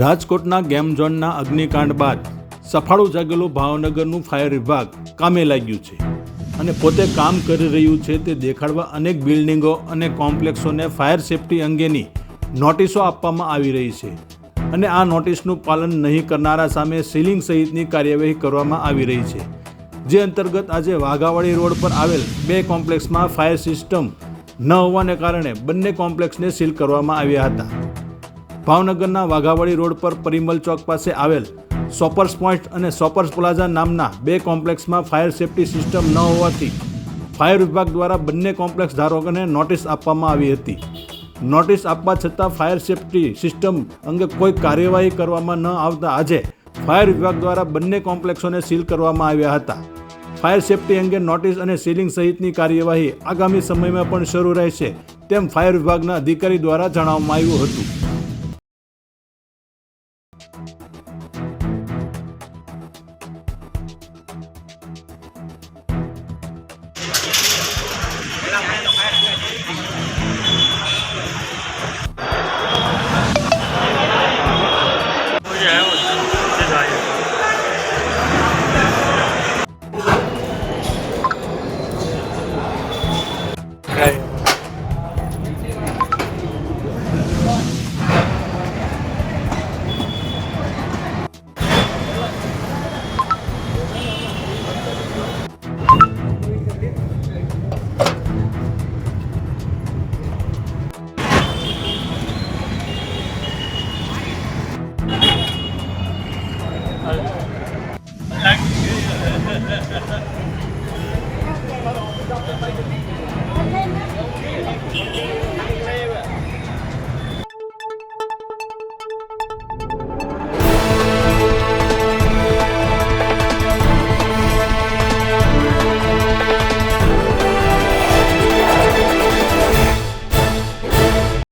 રાજકોટના ગેમ ઝોનના અગ્નિકાંડ બાદ સફાળું જાગેલું ભાવનગરનું ફાયર વિભાગ કામે લાગ્યું છે અને પોતે કામ કરી રહ્યું છે તે દેખાડવા અનેક બિલ્ડિંગો અને કોમ્પ્લેક્સોને ફાયર સેફટી અંગેની નોટિસો આપવામાં આવી રહી છે અને આ નોટિસનું પાલન નહીં કરનારા સામે સીલિંગ સહિતની કાર્યવાહી કરવામાં આવી રહી છે, જે અંતર્ગત આજે વાઘાવાડી રોડ પર આવેલ 2 કોમ્પ્લેક્સમાં ફાયર સિસ્ટમ ન હોવાને કારણે બંને કોમ્પ્લેક્સને સીલ કરવામાં આવ્યા હતા. ભાવનગરના વાઘાવાડી રોડ પર પરિમલ ચોક પાસે આવેલ શોપર્સ પોઈન્ટ અને શોપર્સ પ્લાઝા નામના 2 કોમ્પ્લેક્સમાં ફાયર સેફટી સિસ્ટમ ન હોવાથી ફાયર વિભાગ દ્વારા બંને કોમ્પ્લેક્સ ધારકોને નોટિસ આપવામાં આવી હતી. નોટિસ આપવા છતાં ફાયર સેફટી સિસ્ટમ અંગે કોઈ કાર્યવાહી કરવામાં ન આવતા આજે ફાયર વિભાગ દ્વારા બંને કોમ્પ્લેક્સોને સીલ કરવામાં આવ્યા હતા. ફાયર સેફટી અંગે નોટિસ અને સીલિંગ સહિતની કાર્યવાહી આગામી સમયમાં પણ શરૂ રહેશે તેમ ફાયર વિભાગના અધિકારી દ્વારા જણાવવામાં આવ્યું હતું.